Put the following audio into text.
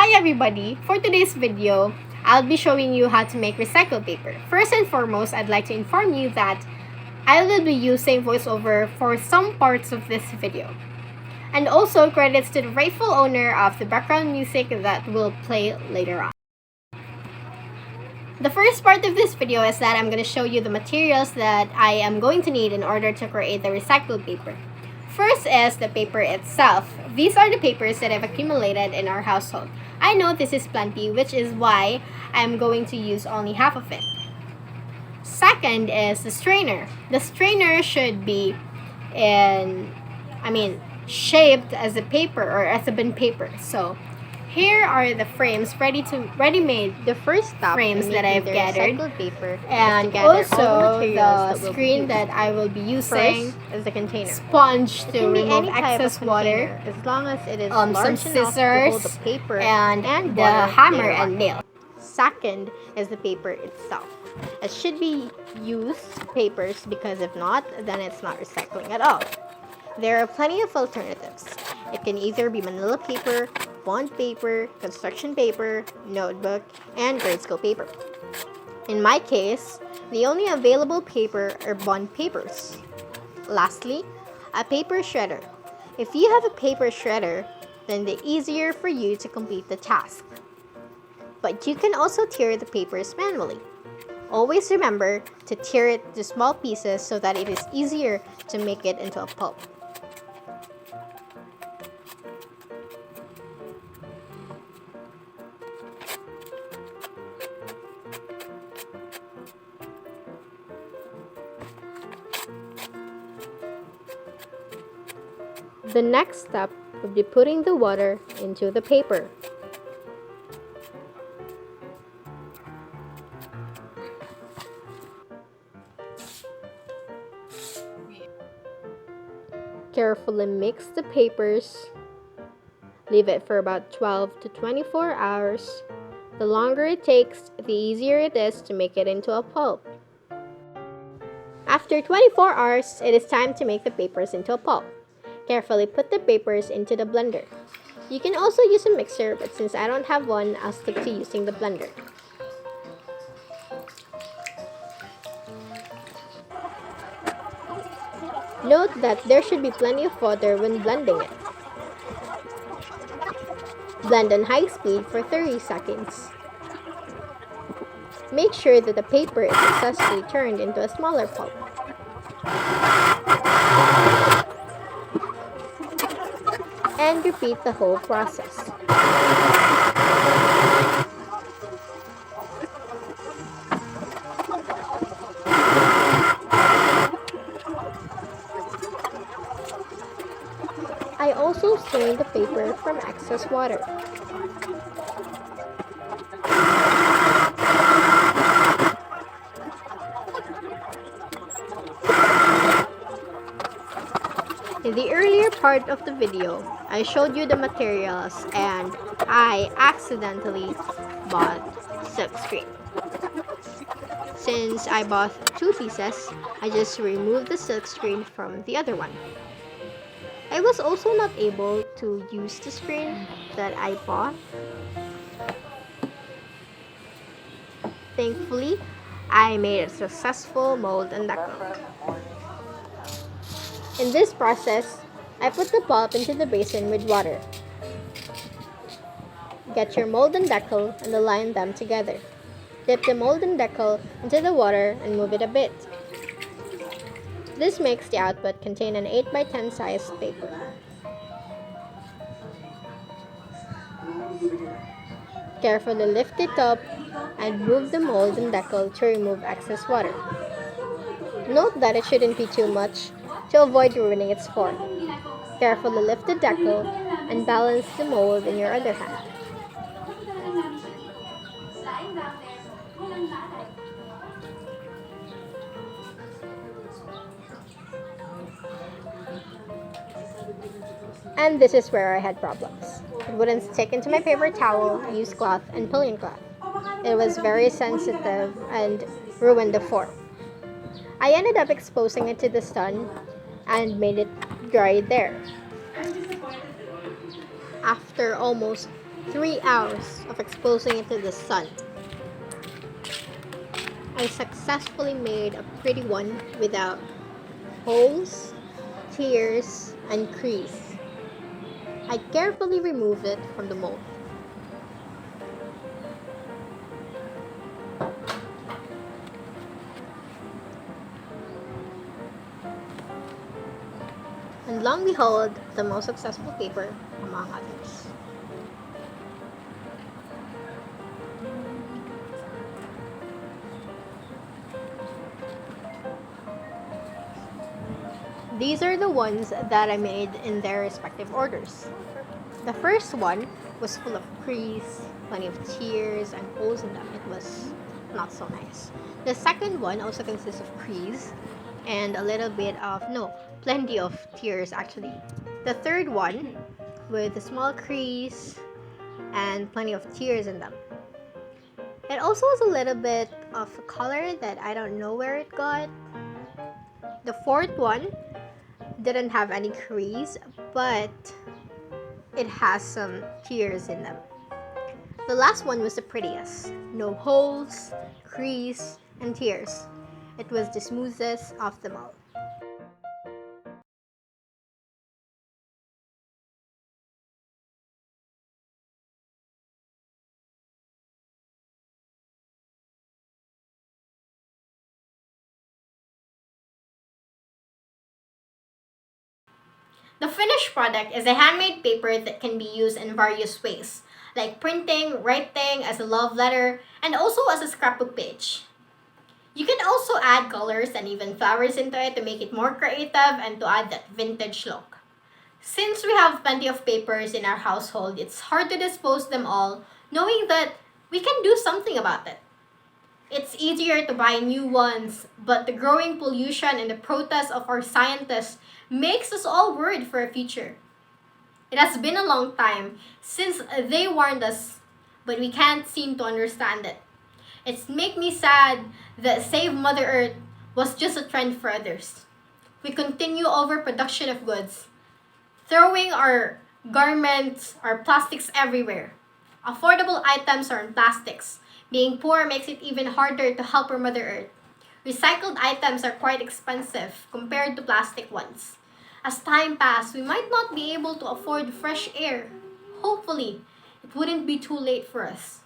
Hi everybody! For today's video, I'll be showing you how to make recycled paper. First and foremost, I'd like to inform you that I will be using voiceover for some parts of this video. And also credits to the rightful owner of the background music that will play later on. The first part of this video is that I'm going to show you the materials that I am going to need in order to create the recycled paper. First is the paper itself. These are the papers that I've accumulated in our household. I know this is plenty, which is why I'm going to use only half of it. Second is the strainer. The strainer should be shaped as a paper or as a bin paper. So here are the frames ready-made. The first step frames in that I've making the gathered, recycled paper and is to gather all also the materials the that will be screen used. that I will be using, First is the container. sponge It to can be remove any type excess of water, container, as long as it is some large enough to hold scissors, the paper and the water hammer later and on. nail. Second is the paper itself. It should be used papers, because if not, then it's not recycling at all. There are plenty of alternatives. It can either be manila paper, bond paper, construction paper, notebook, and grade school paper. In my case, the only available paper are bond papers. Lastly, a paper shredder. If you have a paper shredder, then the easier for you to complete the task. But you can also tear the papers manually. Always remember to tear it into small pieces so that it is easier to make it into a pulp. The next step would be putting the water into the paper. Carefully mix the papers. Leave it for about 12 to 24 hours. The longer it takes, the easier it is to make it into a pulp. After 24 hours, it is time to make the papers into a pulp. Carefully put the papers into the blender. You can also use a mixer, but since I don't have one, I'll stick to using the blender. Note that there should be plenty of water when blending it. Blend on high speed for 30 seconds. Make sure that the paper is successfully turned into a smaller pulp. And repeat the whole process. I also strain the paper from excess water. In the earlier part of the video, I showed you the materials and I accidentally bought silkscreen. Since I bought 2 pieces, I just removed the silkscreen from the other one. I was also not able to use the screen that I bought. Thankfully, I made a successful mold and decal. In this process, I put the pulp into the basin with water. Get your mold and decal and align them together. Dip the mold and decal into the water and move it a bit. This makes the output contain an 8x10 size paper. Carefully lift it up and move the mold and decal to remove excess water. Note that it shouldn't be too much to avoid ruining its form. Carefully lift the decal and balance the mold in your other hand. And this is where I had problems. It wouldn't stick into my paper towel, used cloth, and pillion cloth. It was very sensitive and ruined the form. I ended up exposing it to the sun and made it dry there. After almost 3 hours of exposing it to the sun, I successfully made a pretty one without holes, tears, and crease. I carefully removed it from the mold. And long behold, the most successful paper among others. These are the ones that I made in their respective orders. The first one was full of crease, plenty of tears, and holes in them. It was not so nice. The second one also consists of crease and a little bit of, no, plenty of tears actually. The third one with a small crease and plenty of tears in them. It also has a little bit of a color that I don't know where it got. The fourth one didn't have any crease, but it has some tears in them. The last one was the prettiest. No holes, crease, and tears. It was the smoothest of them all. The finished product is a handmade paper that can be used in various ways, like printing, writing as a love letter, and also as a scrapbook page. You can also add colors and even flowers into it to make it more creative and to add that vintage look. Since we have plenty of papers in our household, it's hard to dispose them all, knowing that we can do something about it. It's easier to buy new ones, but the growing pollution and the protest of our scientists makes us all worried for a future. It has been a long time since they warned us, but we can't seem to understand it. It's make me sad that Save Mother Earth was just a trend for others. We continue overproduction of goods, throwing our garments, our plastics everywhere. Affordable items are in plastics. Being poor makes it even harder to help our Mother Earth. Recycled items are quite expensive compared to plastic ones. As time passes, we might not be able to afford fresh air. Hopefully, it wouldn't be too late for us.